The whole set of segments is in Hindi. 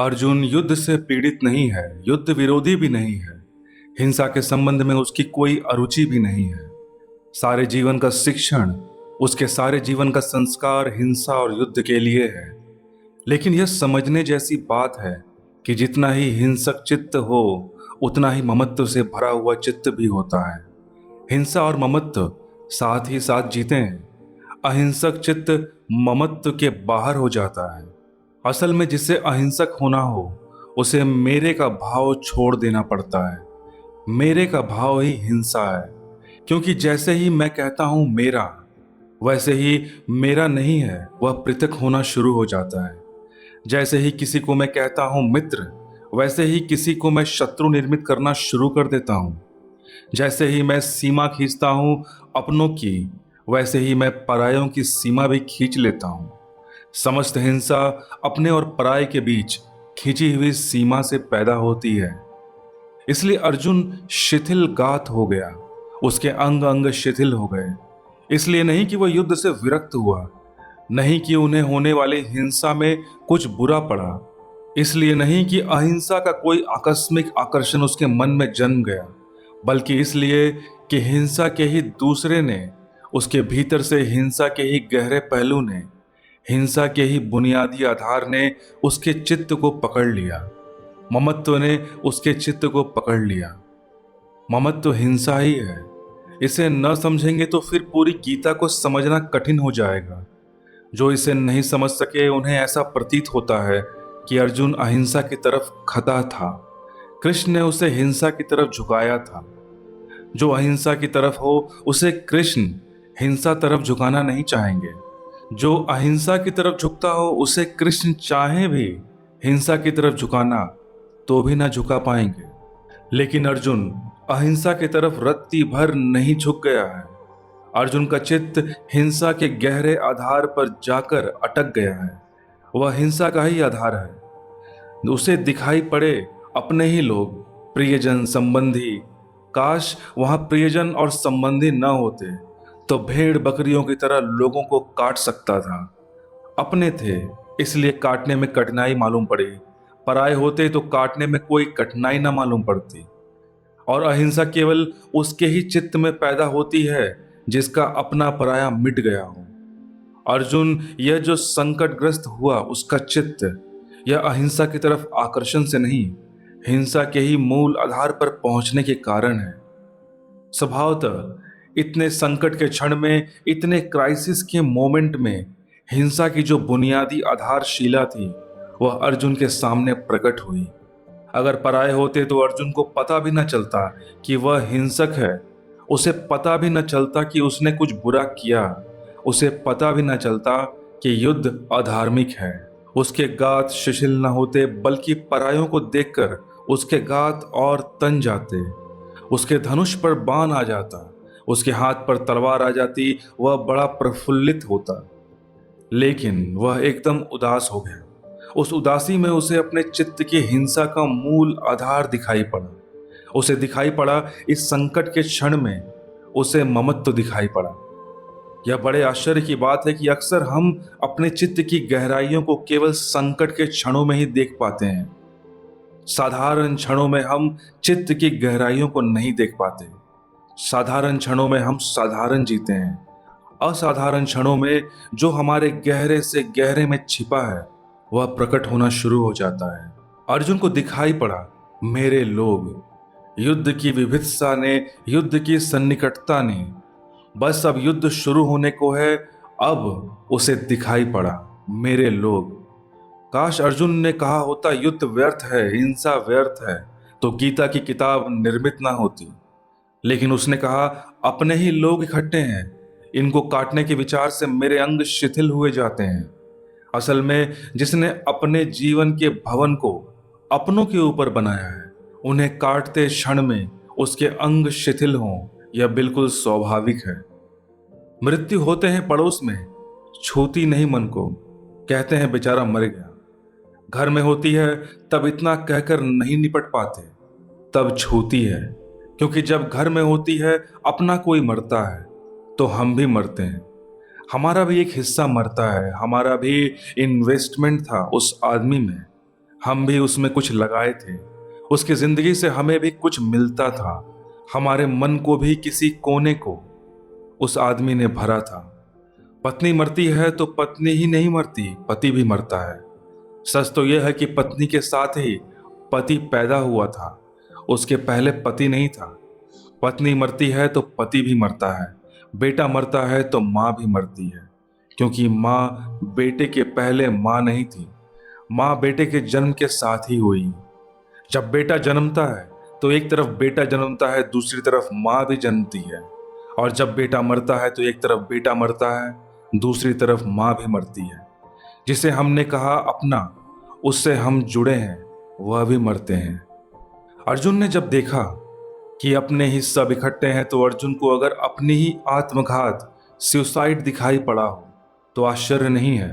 अर्जुन युद्ध से पीड़ित नहीं है, युद्ध विरोधी भी नहीं है। हिंसा के संबंध में उसकी कोई अरुचि भी नहीं है। सारे जीवन का शिक्षण, उसके सारे जीवन का संस्कार हिंसा और युद्ध के लिए है। लेकिन यह समझने जैसी बात है कि जितना ही हिंसक चित्त हो, उतना ही ममत्व से भरा हुआ चित्त भी होता है। हिंसा और ममत्व साथ ही साथ जीते हैं। अहिंसक चित्त ममत्व के बाहर हो जाता है। असल में जिसे अहिंसक होना हो, उसे मेरे का भाव छोड़ देना पड़ता है। मेरे का भाव ही हिंसा है, क्योंकि जैसे ही मैं कहता हूं मेरा, वैसे ही मेरा नहीं है वह पृथक होना शुरू हो जाता है। जैसे ही किसी को मैं कहता हूं मित्र, वैसे ही किसी को मैं शत्रु निर्मित करना शुरू कर देता हूं। जैसे ही मैं सीमा खींचता हूं अपनों की, वैसे ही मैं परायों की सीमा भी खींच लेता हूं। समस्त हिंसा अपने और पराये के बीच खींची हुई सीमा से पैदा होती है। इसलिए अर्जुन शिथिल गात हो गया, उसके अंग अंग शिथिल हो गए। इसलिए नहीं कि वह युद्ध से विरक्त हुआ, नहीं कि उन्हें होने वाली हिंसा में कुछ बुरा पड़ा, इसलिए नहीं कि अहिंसा का कोई आकस्मिक आकर्षण उसके मन में जन्म गया, बल्कि इसलिए कि हिंसा के ही दूसरे ने, उसके भीतर से हिंसा के ही गहरे पहलू ने, हिंसा के ही बुनियादी आधार ने उसके चित्त को पकड़ लिया। ममत्व ने उसके चित्त को पकड़ लिया। ममत्व हिंसा ही है। इसे न समझेंगे तो फिर पूरी गीता को समझना कठिन हो जाएगा। जो इसे नहीं समझ सके, उन्हें ऐसा प्रतीत होता है कि अर्जुन अहिंसा की तरफ खता था, कृष्ण ने उसे हिंसा की तरफ झुकाया था। जो अहिंसा की तरफ हो, उसे कृष्ण हिंसा तरफ झुकाना नहीं चाहेंगे। जो अहिंसा की तरफ झुकता हो, उसे कृष्ण चाहे भी हिंसा की तरफ झुकाना तो भी ना झुका पाएंगे। लेकिन अर्जुन अहिंसा की तरफ रत्ती भर नहीं झुक गया है। अर्जुन का चित्त हिंसा के गहरे आधार पर जाकर अटक गया है। वह हिंसा का ही आधार है। उसे दिखाई पड़े अपने ही लोग, प्रियजन, संबंधी। काश वहां प्रियजन और संबंधी न होते तो भेड़ बकरियों की तरह लोगों को काट सकता था। अपने थे इसलिए काटने में कठिनाई मालूम पड़ी, पराये होते तो काटने में कोई कठिनाई ना मालूम पड़ती। और अहिंसा केवल उसके ही चित्त में पैदा होती है जिसका अपना पराया मिट गया हो। अर्जुन यह जो संकटग्रस्त हुआ, उसका चित्त यह अहिंसा की तरफ आकर्षण से नहीं, हिंसा के ही मूल आधार पर पहुंचने के कारण है। स्वभावतः इतने संकट के क्षण में, इतने क्राइसिस के मोमेंट में हिंसा की जो बुनियादी आधारशिला थी, वह अर्जुन के सामने प्रकट हुई। अगर पराये होते तो अर्जुन को पता भी न चलता कि वह हिंसक है। उसे पता भी न चलता कि उसने कुछ बुरा किया। उसे पता भी न चलता कि युद्ध अधार्मिक है। उसके गात शिथिल न होते, बल्कि परायों को देखकर उसके गात और तन जाते। उसके धनुष पर बाण आ जाता, उसके हाथ पर तलवार आ जाती। वह बड़ा प्रफुल्लित होता, लेकिन वह एकदम उदास हो गया। उस उदासी में उसे अपने चित्त की हिंसा का मूल आधार दिखाई पड़ा। उसे दिखाई पड़ा इस संकट के क्षण में, उसे ममत्व दिखाई पड़ा। यह बड़े आश्चर्य की बात है कि अक्सर हम अपने चित्त की गहराइयों को केवल संकट के क्षणों में ही देख पाते हैं। साधारण क्षणों में हम चित्त की गहराइयों को नहीं देख पाते। साधारण क्षणों में हम साधारण जीते हैं। असाधारण क्षणों में जो हमारे गहरे से गहरे में छिपा है, वह प्रकट होना शुरू हो जाता है। अर्जुन को दिखाई पड़ा मेरे लोग। युद्ध की विभित्सा ने, युद्ध की सन्निकटता ने, बस अब युद्ध शुरू होने को है। अब उसे दिखाई पड़ा मेरे लोग। काश अर्जुन ने कहा होता युद्ध व्यर्थ है, हिंसा व्यर्थ है, तो गीता की किताब निर्मित ना होती। लेकिन उसने कहा अपने ही लोग इकट्ठे हैं, इनको काटने के विचार से मेरे अंग शिथिल हुए जाते हैं। असल में जिसने अपने जीवन के भवन को अपनों के ऊपर बनाया है, उन्हें काटते क्षण में उसके अंग शिथिल हों, यह बिल्कुल स्वाभाविक है। मृत्यु होते हैं पड़ोस में, छूती नहीं मन को, कहते हैं बेचारा मर गया। घर में होती है तब इतना कहकर नहीं निपट पाते, तब छूती है। क्योंकि जब घर में होती है अपना कोई मरता है तो हम भी मरते हैं। हमारा भी एक हिस्सा मरता है, हमारा भी इन्वेस्टमेंट था उस आदमी में। हम भी उसमें कुछ लगाए थे, उसकी जिंदगी से हमें भी कुछ मिलता था, हमारे मन को भी किसी कोने को उस आदमी ने भरा था। पत्नी मरती है तो पत्नी ही नहीं मरती, पति भी मरता है। सच तो यह है कि पत्नी के साथ ही पति पैदा हुआ था, उसके पहले पति नहीं था। पत्नी मरती है तो पति भी मरता है, बेटा मरता है तो माँ भी मरती है, क्योंकि माँ बेटे के पहले माँ नहीं थी, माँ बेटे के जन्म के साथ ही हुई। जब बेटा जन्मता है तो एक तरफ बेटा जन्मता है, दूसरी तरफ माँ भी जन्मती है, और जब बेटा मरता है तो एक तरफ बेटा मरता है, दूसरी तरफ माँ भी मरती है। जिसे हमने कहा अपना, उससे हम जुड़े हैं, वह भी मरते हैं। अर्जुन ने जब देखा कि अपने ही सब इकट्ठे हैं, तो अर्जुन को अगर अपनी ही आत्मघात सुसाइड दिखाई पड़ा हो तो आश्चर्य नहीं है।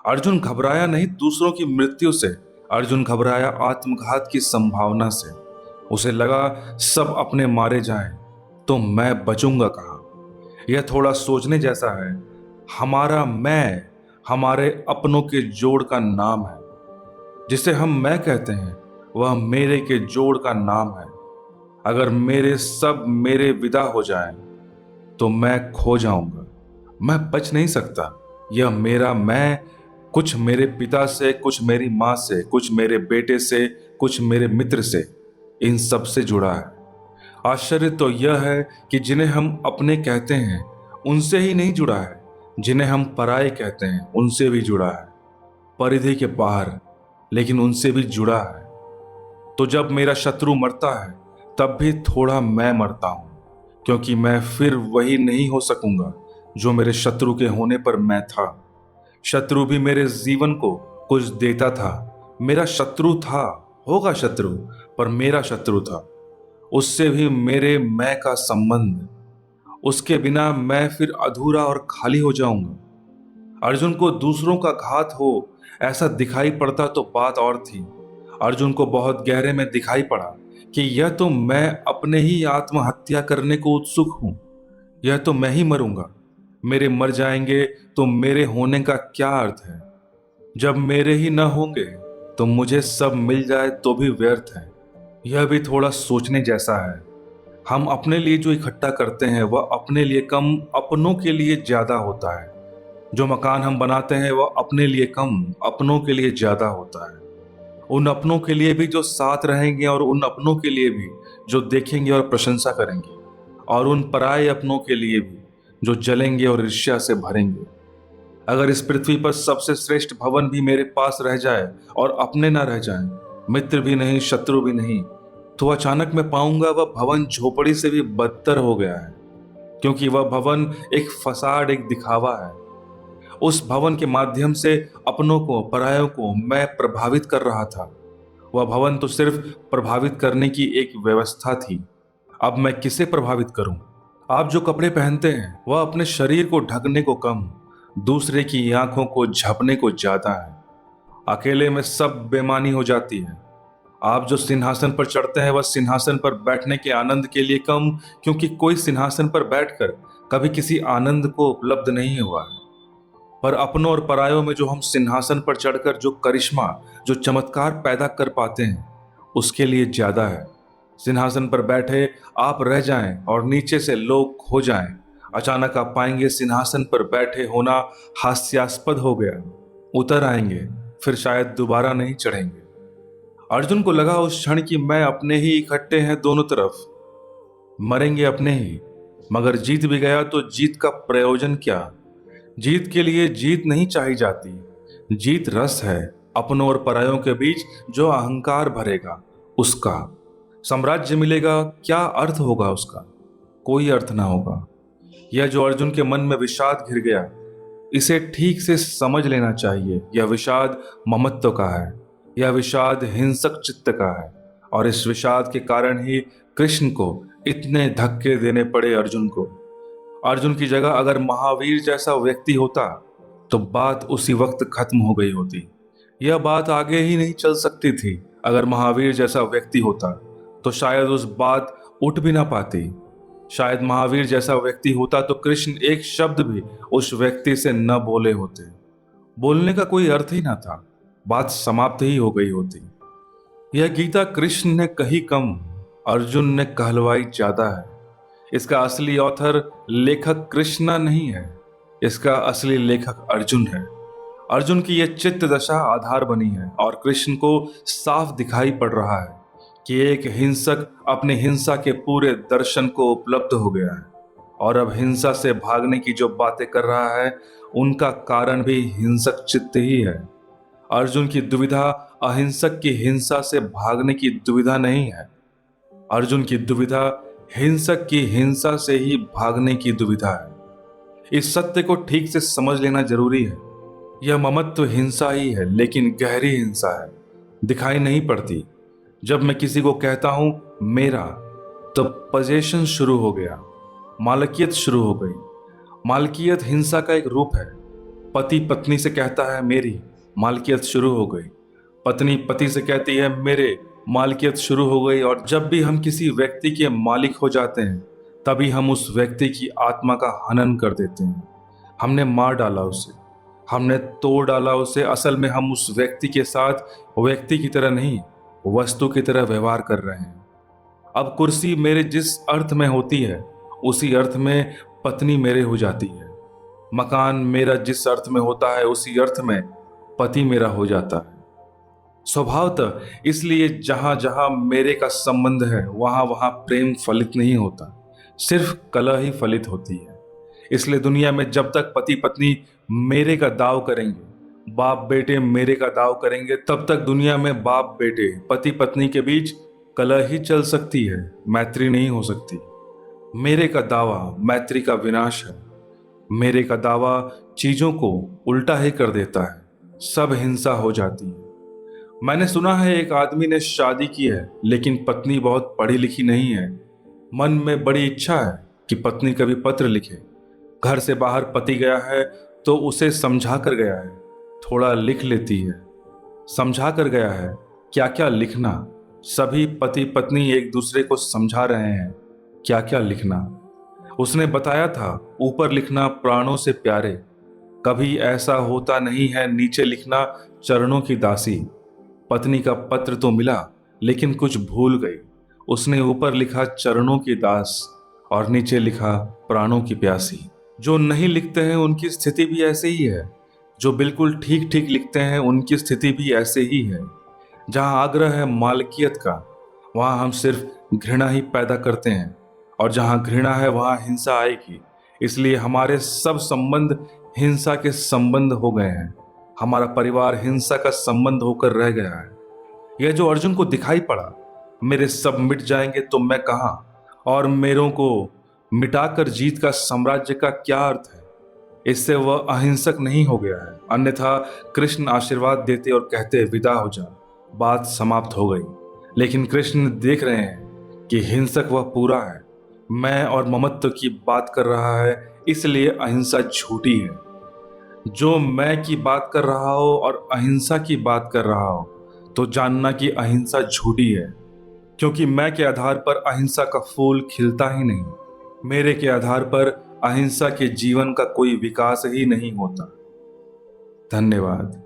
अर्जुन घबराया नहीं दूसरों की मृत्यु से, अर्जुन घबराया आत्मघात की संभावना से। उसे लगा सब अपने मारे जाएं तो मैं बचूंगा कहाँ। यह थोड़ा सोचने जैसा है। हमारा मैं हमारे अपनों के जोड़ का नाम है। जिसे हम मैं कहते हैं वह मेरे के जोड़ का नाम है। अगर मेरे सब मेरे विदा हो जाएं तो मैं खो जाऊंगा, मैं बच नहीं सकता। यह मेरा मैं कुछ मेरे पिता से, कुछ मेरी माँ से, कुछ मेरे बेटे से, कुछ मेरे मित्र से, इन सब से जुड़ा है। आश्चर्य तो यह है कि जिन्हें हम अपने कहते हैं उनसे ही नहीं जुड़ा है, जिन्हें हम पराये कहते हैं उनसे भी जुड़ा है, परिधि के बाहर, लेकिन उनसे भी जुड़ा है। तो जब मेरा शत्रु मरता है तब भी थोड़ा मैं मरता हूं, क्योंकि मैं फिर वही नहीं हो सकूंगा जो मेरे शत्रु के होने पर मैं था। शत्रु भी मेरे जीवन को कुछ देता था, मेरा शत्रु था, होगा शत्रु, पर मेरा शत्रु था। उससे भी मेरे मैं का संबंध, उसके बिना मैं फिर अधूरा और खाली हो जाऊंगा। अर्जुन को दूसरों का घात हो ऐसा दिखाई पड़ता तो बात और थी। अर्जुन को बहुत गहरे में दिखाई पड़ा कि यह तो मैं अपने ही आत्महत्या करने को उत्सुक हूं, यह तो मैं ही मरूंगा। मेरे मर जाएंगे तो मेरे होने का क्या अर्थ है। जब मेरे ही न होंगे तो मुझे सब मिल जाए तो भी व्यर्थ है। यह भी थोड़ा सोचने जैसा है। हम अपने लिए जो इकट्ठा करते हैं वह अपने लिए कम, अपनों के लिए ज्यादा होता है। जो मकान हम बनाते हैं वह अपने लिए कम, अपनों के लिए ज्यादा होता है। उन अपनों के लिए भी जो साथ रहेंगे, और उन अपनों के लिए भी जो देखेंगे और प्रशंसा करेंगे, और उन पराये अपनों के लिए भी जो जलेंगे और ईर्ष्या से भरेंगे। अगर इस पृथ्वी पर सबसे श्रेष्ठ भवन भी मेरे पास रह जाए और अपने ना रह जाएं, मित्र भी नहीं, शत्रु भी नहीं, तो अचानक मैं पाऊंगा वह भवन झोपड़ी से भी बदतर हो गया है, क्योंकि वह भवन एक फसाड, एक दिखावा है। उस भवन के माध्यम से अपनों को, परायों को मैं प्रभावित कर रहा था। वह भवन तो सिर्फ प्रभावित करने की एक व्यवस्था थी। अब मैं किसे प्रभावित करूं? आप जो कपड़े पहनते हैं वह अपने शरीर को ढकने को कम, दूसरे की आंखों को झपने को ज्यादा है। अकेले में सब बेमानी हो जाती है। आप जो सिंहासन पर चढ़ते हैं वह सिंहासन पर बैठने के आनंद के लिए कम, क्योंकि कोई सिंहासन पर बैठकर कभी किसी आनंद को उपलब्ध नहीं हुआ है। पर अपनों और परायों में जो हम सिंहासन पर चढ़कर जो करिश्मा, जो चमत्कार पैदा कर पाते हैं, उसके लिए ज्यादा है। सिंहासन पर बैठे आप रह जाएं और नीचे से लोग खो जाएं, अचानक आप पाएंगे सिंहासन पर बैठे होना हास्यास्पद हो गया। उतर आएंगे, फिर शायद दोबारा नहीं चढ़ेंगे। अर्जुन को लगा उस क्षण की मैं अपने ही इकट्ठे हैं दोनों तरफ, मरेंगे अपने ही। मगर जीत भी गया तो जीत का प्रयोजन क्या? जीत के लिए जीत नहीं चाही जाती, जीत रस है। अपनों और परायों के बीच जो अहंकार भरेगा उसका साम्राज्य मिलेगा, क्या अर्थ होगा उसका? कोई अर्थ ना होगा। यह जो अर्जुन के मन में विषाद घिर गया, इसे ठीक से समझ लेना चाहिए। यह विषाद ममत्व का है, यह विषाद हिंसक चित्त का है, और इस विषाद के कारण ही कृष्ण को इतने धक्के देने पड़े अर्जुन को। अर्जुन की जगह अगर महावीर जैसा व्यक्ति होता तो बात उसी वक्त खत्म हो गई होती। यह बात आगे ही नहीं चल सकती थी। अगर महावीर जैसा व्यक्ति होता तो शायद उस बात उठ भी ना पाती। शायद महावीर जैसा व्यक्ति होता तो कृष्ण एक शब्द भी उस व्यक्ति से न बोले होते। बोलने का कोई अर्थ ही ना था। बात समाप्त ही हो गई होती। यह गीता कृष्ण ने कही कम, अर्जुन ने कहलवाई ज्यादा है। इसका असली ऑथर लेखक कृष्णा नहीं है, इसका असली लेखक अर्जुन है। अर्जुन की यह चित्त दशा आधार बनी है और कृष्ण को साफ दिखाई पड़ रहा है कि एक हिंसक अपनी हिंसा के पूरे दर्शन को उपलब्ध हो गया है और अब हिंसा से भागने की जो बातें कर रहा है उनका कारण भी हिंसक चित्त ही है। अर्जुन की दुविधा अहिंसक की हिंसा से भागने की दुविधा नहीं है, अर्जुन की दुविधा हिंसक की हिंसा से ही भागने की दुविधा है। इस सत्य को ठीक से समझ लेना जरूरी है। यह ममत्व हिंसा ही है, लेकिन गहरी हिंसा है, दिखाई नहीं पड़ती। जब मैं किसी को कहता हूं मेरा, तो पजेशन शुरू हो गया, मालकियत शुरू हो गई। मालकियत हिंसा का एक रूप है। पति पत्नी से कहता है मेरी, मालकियत शुरू हो गई। पत्नी पति से कहती है मेरे, मालकियत शुरू हो गई। और जब भी हम किसी व्यक्ति के मालिक हो जाते हैं, तभी हम उस व्यक्ति की आत्मा का हनन कर देते हैं। हमने मार डाला उसे, हमने तोड़ डाला उसे। असल में हम उस व्यक्ति के साथ व्यक्ति की तरह नहीं, वस्तु की तरह व्यवहार कर रहे हैं। अब कुर्सी मेरे जिस अर्थ में होती है, उसी अर्थ में पत्नी मेरे हो जाती है। मकान मेरा जिस अर्थ में होता है, उसी अर्थ में पति मेरा हो जाता है। स्वभावतः इसलिए जहां जहां मेरे का संबंध है, वहां वहां प्रेम फलित नहीं होता, सिर्फ कलह ही फलित होती है। इसलिए दुनिया में जब तक पति पत्नी मेरे का दाव करेंगे, बाप बेटे मेरे का दाव करेंगे, तब तक दुनिया में बाप बेटे पति पत्नी के बीच कलह ही चल सकती है, मैत्री नहीं हो सकती। मेरे का दावा मैत्री का विनाश है। मेरे का दावा चीजों को उल्टा ही कर देता है, सब हिंसा हो जाती है। मैंने सुना है एक आदमी ने शादी की है, लेकिन पत्नी बहुत पढ़ी लिखी नहीं है। मन में बड़ी इच्छा है कि पत्नी कभी पत्र लिखे। घर से बाहर पति गया है तो उसे समझा कर गया है, थोड़ा लिख लेती है। समझा कर गया है, क्या क्या लिखना। सभी पति पत्नी एक दूसरे को समझा रहे हैं, क्या क्या लिखना। उसने बताया था ऊपर लिखना प्राणों से प्यारे, कभी ऐसा होता नहीं है नीचे लिखना चरणों की दासी। पत्नी का पत्र तो मिला, लेकिन कुछ भूल गई। उसने ऊपर लिखा चरणों की दास और नीचे लिखा प्राणों की प्यासी। जो नहीं लिखते हैं उनकी स्थिति भी ऐसे ही है, जो बिल्कुल ठीक ठीक लिखते हैं उनकी स्थिति भी ऐसे ही है। जहां आग्रह है मालकियत का, वहां हम सिर्फ घृणा ही पैदा करते हैं, और जहां घृणा है वहां हिंसा आएगी। इसलिए हमारे सब संबंध हिंसा के संबंध हो गए हैं। हमारा परिवार हिंसा का संबंध होकर रह गया है। यह जो अर्जुन को दिखाई पड़ा, मेरे सब मिट जाएंगे तो मैं कहां, और मेरों को मिटाकर जीत का साम्राज्य का क्या अर्थ है। इससे वह अहिंसक नहीं हो गया है। अन्यथा कृष्ण आशीर्वाद देते और कहते विदा हो जा, बात समाप्त हो गई। लेकिन कृष्ण देख रहे हैं कि हिंसक वह पूरा है, मैं और ममत्व की बात कर रहा है, इसलिए अहिंसा झूठी है। जो मैं की बात कर रहा हो और अहिंसा की बात कर रहा हो, तो जानना कि अहिंसा झूठी है, क्योंकि मैं के आधार पर अहिंसा का फूल खिलता ही नहीं। मेरे के आधार पर अहिंसा के जीवन का कोई विकास ही नहीं होता। धन्यवाद।